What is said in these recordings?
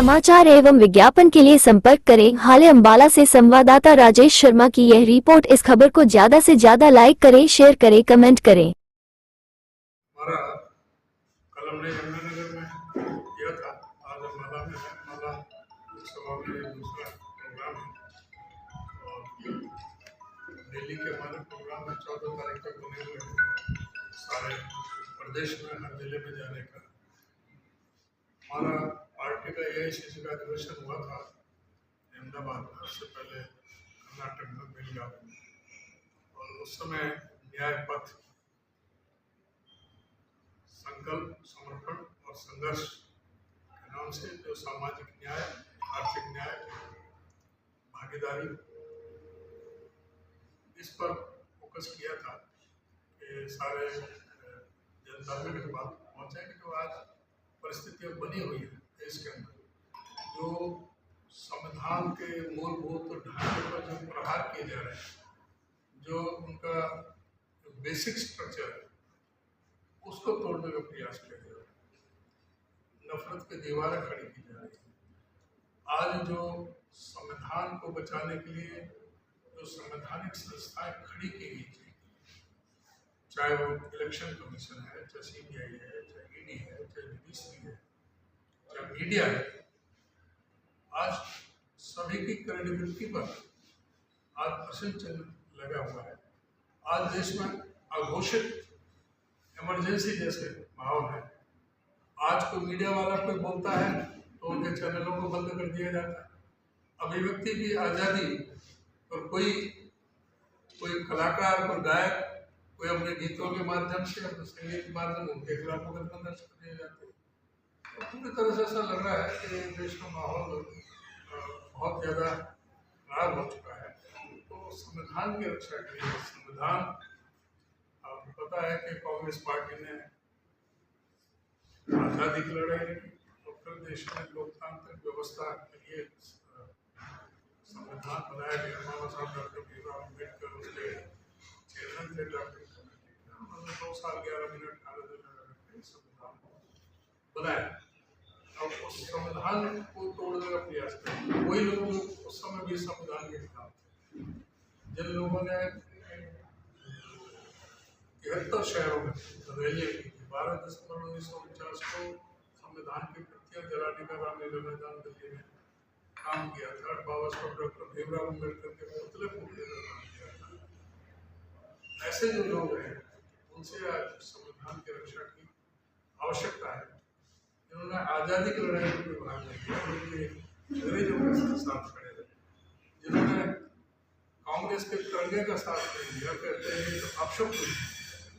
समाचार एवं विज्ञापन के लिए संपर्क करें। हाल अम्बाला से संवाददाता राजेश शर्मा की यह रिपोर्ट। इस खबर को ज्यादा से ज्यादा लाइक करें, शेयर करें, कमेंट करें। हमारा कल हमने यमुनानगर में किया था, आज अम्बाला में है। अम्बाला लोकसभा में दूसरा प्रोग्राम है और दिल्ली के हमारे प्रोग्राम में 14 तारीख तक बने हुए हैं सारे प्रदेश में, हर जिले में जाने का। हमारा पार्टी का AICC का अधिवेशन हुआ था अहमदाबाद में, उससे पहले कर्नाटक में बेलगावी में, और उस समय न्याय पथ, संकल्प, समर्पण और संघर्ष के नाम से जो सामाजिक न्याय, आर्थिक न्याय, भागीदारी, इस पर फोकस किया था कि सारे जनता में जो बात पहुँचे कि जो आज परिस्थितियाँ बनी हुई है देश के अंदर, जो संविधान के मूलभूत ढांचे पर जो प्रहार किए जा रहे हैं, जो उनका बेसिक स्ट्रक्चर है उसको तोड़ने का प्रयास किया जा रहा है। नफरत की दीवारें खड़ी की जा रही है। आज जो संविधान को बचाने के लिए जो संवैधानिक संस्थाएं खड़ी की गई थी, चाहे वो इलेक्शन कमीशन है, चाहे CBI है, चाहे ED है, चाहे जुडिशरी है, चाहे मीडिया है, आज सभी की क्रेडिबिलिटी पर आज प्रश्न चिन्ह लगा हुआ है। आज देश में अघोषित इमरजेंसी जैसे माहौल है। आज कोई मीडिया वाला कोई बोलता है तो उनके चैनलों को बंद कर दिया जाता है। अभिव्यक्ति की आज़ादी, और कोई कलाकार, कोई गायक, कोई अपने गीतों के माध्यम से, अपने संगीत के माध्यम उनके खिलाफ मुकदमा दर्ज कर दिए जाते हैं। तो पूरी तरह से ऐसा लग रहा है कि देश का माहौल बहुत ज़्यादा खराब हो चुका है। तो संविधान की रक्षा के लिए, संविधान, आपको पता है कि कांग्रेस पार्टी ने आज़ादी की लड़ाई लड़ी और फिर देश में लोकतांत्रिक व्यवस्था के लिए संविधान बनाया गया। बाबा साहब डॉक्टर भीमराव अम्बेडकर उसके चेयरमैन थे, डॉक्टर उन्होंने 2 साल 11 मिनट संविधान बनाया। अब उस संविधान को तोड़ने का प्रयास किया वही लोग जो उस समय भी संविधान के खिलाफ थे, जिन लोगों ने 73 शहरों में रैलियां की थी। 12 दिसंबर 1949 को संविधान की प्रतियां जलाने का रामलीला मैदान दिल्ली में काम किया था। बाबा साहब डॉक्टर भीमराव अम्बेडकर के पुतले फूटने का काम किया था। ऐसे जो लोग हैं उनसे आज संविधान की रक्षा की आवश्यकता है। जिन्होंने आज़ादी की लड़ाई में कोई भाग नहीं किया, उनके अंग्रेजों के साथ खड़े रहे, जिन्होंने कांग्रेस के तिरंगे का साथ नहीं दिया, कहते हैं तो अपशब्द हुई,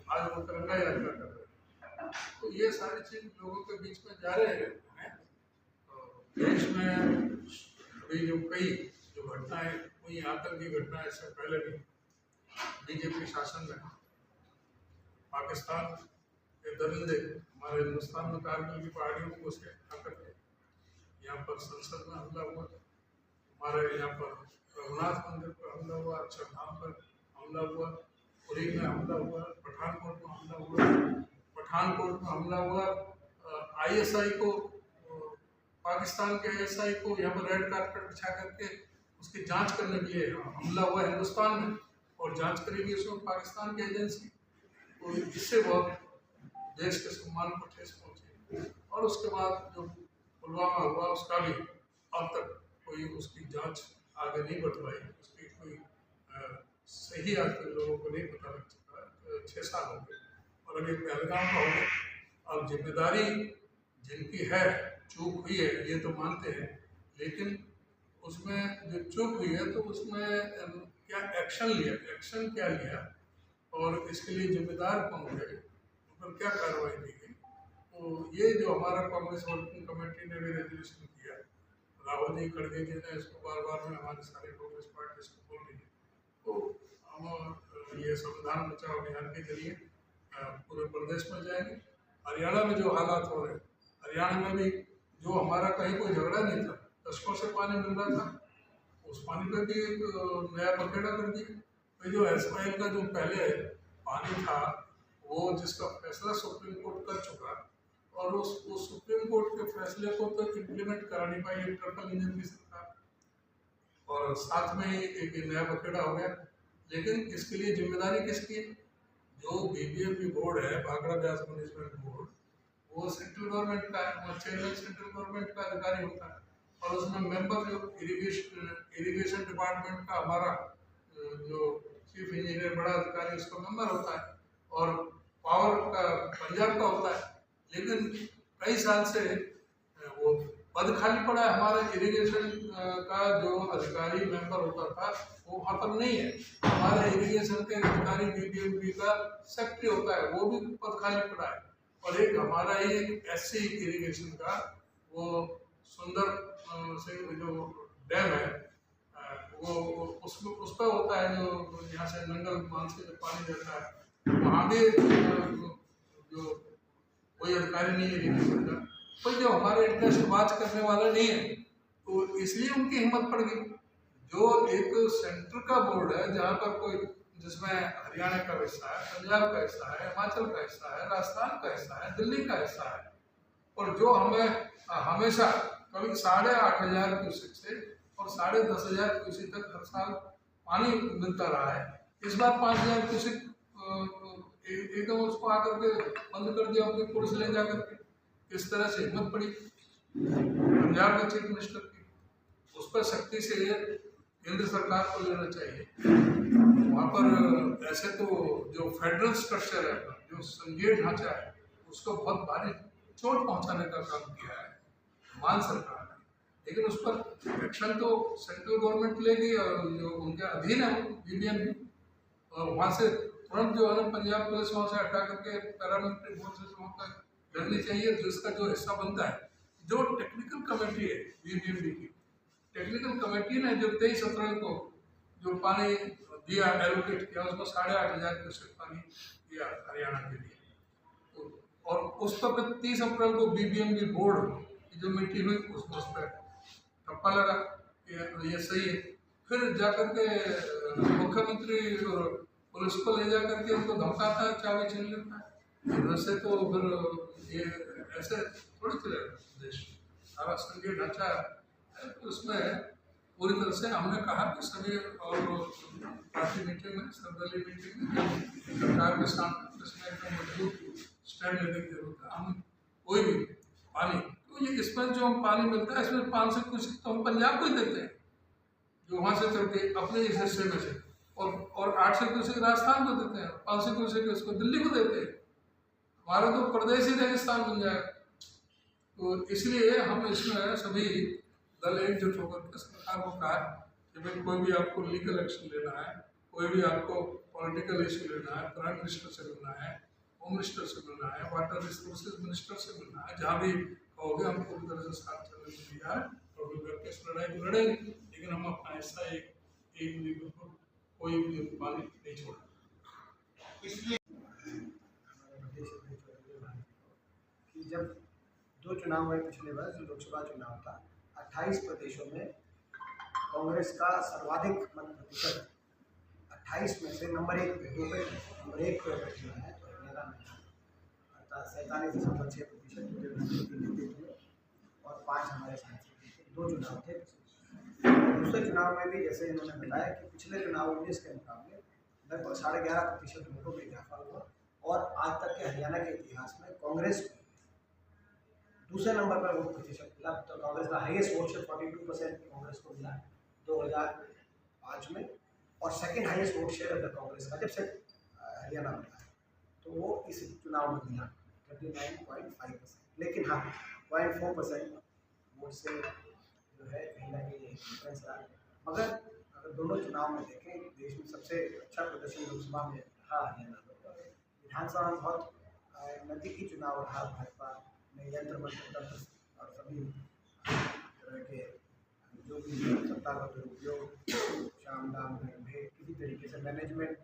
आज वो तिरंगा यात्रा कर रहे हैं। तो ये सारी चीज लोगों के बीच में जा रहे हैं। देश में अभी जो कई जो घटनाएं हुई, आतंकी घटनाएं, इससे पहले भी BJP शासन में पाकिस्तान के दरिंदे हमारे हिंदुस्तान में कारगिल की पहाड़ियों को घुस के आकर के यहाँ पर संसद में हमला हुआ, हमारे यहाँ पर रघुनाथ मंदिर पर हमला हुआ, अक्षरधाम पर हमला हुआ, पुरी में हमला हुआ, पठानकोट में हमला हुआ। पठानकोट में हमला हुआ, ISI को, पाकिस्तान के ISI को यहाँ पर रेड कार्पेट बिछा करके उसकी जांच करने के लिए हमला हुआ हिंदुस्तान में, और जांच करेगी उसमें पाकिस्तान की एजेंसी। तो इससे बहुत देश के सम्मान को ठेस पहुंची। और उसके बाद जो पुलवामा हुआ, उसका भी अब तक कोई उसकी जांच आगे नहीं बढ़ पाई, उसकी कोई सही आज तक लोगों को नहीं पता लग चुका। 6 साल हो गए और अभी पहलगाम का हो गया। अब जिम्मेदारी जिनकी है, चूक हुई है ये तो मानते हैं, लेकिन उसमें जो चूक हुई है तो उसमें क्या एक्शन लिया, एक्शन क्या लिया, और इसके लिए जिम्मेदार कौन थे, उन पर क्या कार्रवाई की गई। तो ये जो हमारा कांग्रेस वर्किंग कमेटी ने भी रेजोल्यूशन किया, राहुल जी, खड़गे जी ने इसको बार बार में, हमारी सारी कांग्रेस पार्टी इसको बोल रही है। तो हम ये संविधान बचाओ अभियान के जरिए पूरे प्रदेश में जाएंगे। हरियाणा में जो हालात हो रहे हैं, हरियाणा में भी जो हमारा कहीं कोई झगड़ा नहीं था, दशकों से पानी मिल रहा था, उस पानी पर भी एक नया बखेड़ा कर दिया। तो जो SYL का जो पहले पानी था, वो जिसका फैसला सुप्रीम कोर्ट कर चुका, और उस सुप्रीम कोर्ट के फैसले को तो इम्प्लीमेंट करा नहीं पाई एक ट्रिपल इंजन की सरकार, और साथ में ही एक नया बखेड़ा हो गया। लेकिन इसके लिए जिम्मेदारी किसकी है? जो बीबीएमपी बोर्ड है, भाखड़ा ब्यास मैनेजमेंट बोर्ड, वो सेंट्रल गवर्नमेंट का है, वो चेयरमैन सेंट्रल गवर्नमेंट का अधिकारी होता है, और उसमें मेंबर जो इरिगेशन डिपार्टमेंट का हमारा जो चीफ इंजीनियर बड़ा अधिकारी उसका मेंबर होता है, और पावर का पंजाब का होता है। लेकिन कई साल से वो पद खाली पड़ा है। हमारा इरिगेशन का जो अधिकारी मेंबर होता था वो वहाँ पर नहीं है। हमारा इरिगेशन के अधिकारी बीबीएमपी का सेक्रेटरी होता है, वो भी पद खाली पड़ा है। और एक हमारा ही एससी इरिगेशन का वो सुंदर सिंह जो डैम है, वो उस पर होता है, जो यहाँ से नंगल बांध से जो पानी जाता है, वहाँ भी जो कोई अधिकारी नहीं है इरिगेशन का, कोई जो हमारे इंटरेस्ट वाच करने वाला नहीं है, तो इसलिए उनकी हिम्मत पड़ गई। जो एक सेंटर का बोर्ड है जहाँ पर कोई, जिसमें हरियाणा का हिस्सा है, पंजाब का हिस्सा है, हिमाचल का हिस्सा है, राजस्थान का हिस्सा है, दिल्ली का हिस्सा है, और जो हमें हमेशा कभी 8,500 क्यूसेक से और 10,500 क्यूसेक तक हर साल पानी मिलता रहा है। इस बार 5,000 क्यूसेक एकदम उसको आकर के बंद कर दिया अपने कोर्स ले जा करके। इस तरह से हिम्मत पड़ी पंजाब के चीफ मिनिस्टर की, उस पर सख्ती से केंद्र सरकार को लेना चाहिए। वहाँ पर ऐसे तो जो फेडरल स्ट्रक्चर है, जो संघीय ढांचा है, उसको बहुत भारी चोट पहुँचाने का काम किया है मान सरकार ने। लेकिन उस पर एक्शन तो सेंट्रल गवर्नमेंट लेगी, और जो उनके अधीन है बीबीएमपी, और वहाँ से तुरंत जो है पंजाब पुलिस वहाँ से हटा करके पैरामिलिट्री फोर्सेस वहाँ पर करनी चाहिए, जिसका जो हिस्सा बनता है। जो टेक्निकल कमेटी है बीबीएमपी की, टेक्निकल कमेटी ने जो 23 अप्रैल को जो पानी दिया, एलोकेट किया, उसको 8,500 क्यूसेक पानी दिया हरियाणा के लिए, तो और उस पर 30 अप्रैल को बीबीएमपी बोर्ड की जो मीटिंग हुई, उस पर ठप्पा लगा, ये सही है। फिर जाकर के मुख्यमंत्री और पुलिस को ले जा करके उनको धमकाता है, चाबी छीन लेता है। वैसे तो फिर ये ऐसे थोड़ी चलेगा देश, सारा संघीय ढांचा है, तो उसमें पूरी तरह से हमने कहा कि सभी और पार्टी मीटिंग में, सर्वदलीय मीटिंग में सरकार के साथ इसमें एकदम मजबूत स्टैंड लेने की जरूरत है। हम कोई भी पानी, तो ये इसमें जो हम पानी मिलता है, इसमें 500 क्यूसेक तो हम पंजाब को ही देते हैं, जो वहाँ से चल के अपने इस हिस्से में से, और 800 क्यूसेक राजस्थान को देते हैं, 500 क्यूसेक उसको दिल्ली को देते हैं। हमारा तो प्रदेश ही रेगिस्तान बन जाएगा। तो इसलिए हम इसमें सभी दल एकजुट होकर के सरकार को कहा कि भाई कोई भी आपको लीगल एक्शन लेना है, कोई भी आपको पॉलिटिकल इशू लेना है, प्राइम मिनिस्टर से मिलना है, होम मिनिस्टर से मिलना है, वाटर रिसोर्सेज मिनिस्टर से मिलना है, जहाँ भी कहोगे हम पूरी तरह से साथ चलने के लिए है, और करके इस लड़ाई को लड़ेंगे। लेकिन हम अपना हिस्सा एक कोई भी पानी नहीं छोड़ा। इसलिए कि जब 2 चुनाव हुए पिछले वर्ष, जो लोकसभा चुनाव था, 28 प्रदेशों में कांग्रेस का सर्वाधिक मत प्रतिशत 28 में से नंबर 1 पे, 2 पे नंबर 1 पे बैठा है, तो हरियाणा में अर्थात 47.6% और 5 हमारे सांसद थे। 2 चुनाव थे। दूसरे चुनाव में भी जैसे इन्होंने बताया कि पिछले चुनाव 19 के मुकाबले लगभग 11.5% वोटों में इजाफा हुआ, और आज तक के हरियाणा के इतिहास में कांग्रेस को दूसरे नंबर पर वोट प्रतिशत मिला। तो कांग्रेस का हाईएस्ट वोट शेयर 42% कांग्रेस को मिला 2005 में, और सेकंड हाईएस्ट वोट शेयर अगर कांग्रेस का जब से हरियाणा में है, तो वो इस चुनाव में मिला 39.5%। लेकिन हाँ, 0.4% वोट से जो है कहीं ना कहीं डिफरेंस रहा। मगर अगर दोनों चुनाव में देखें, देश में सबसे अच्छा प्रदर्शन लोकसभा में रहा हरियाणा में, विधानसभा में बहुत नज़दीकी चुनाव रहा। भाजपा ने यंत्र मंत्र और सभी तरह के जो भी सत्ता का दुरुपयोग, शाम दाम भेंट, किसी तरीके से मैनेजमेंट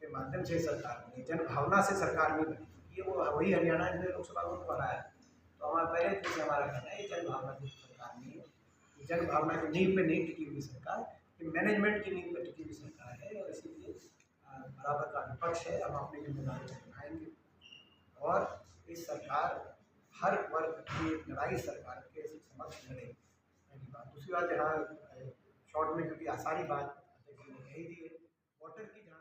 के माध्यम से सरकार बनी, जन भावना से सरकार नहीं बनी। ये वो वही हरियाणा है जिसने लोकसभा को हराया। तो हमारा पहले फिर से हमारा कहना है, जन भावना की सरकार नहीं है, जन भावना की नींव पे नहीं टिकी हुई सरकार, कि मैनेजमेंट की नींव पे टिकी हुई सरकार है, और इसीलिए बराबर का विपक्ष है। हम अपनी जिम्मेदारी निभाएंगे, और इस सरकार हर वर्ग की एक लड़ाई सरकार के समक्ष लड़े, पहली बात। दूसरी बात, यहाँ शॉर्ट में क्योंकि आसानी बात अध्यक्ष जी ने कही दी है, वाटर की जहाँ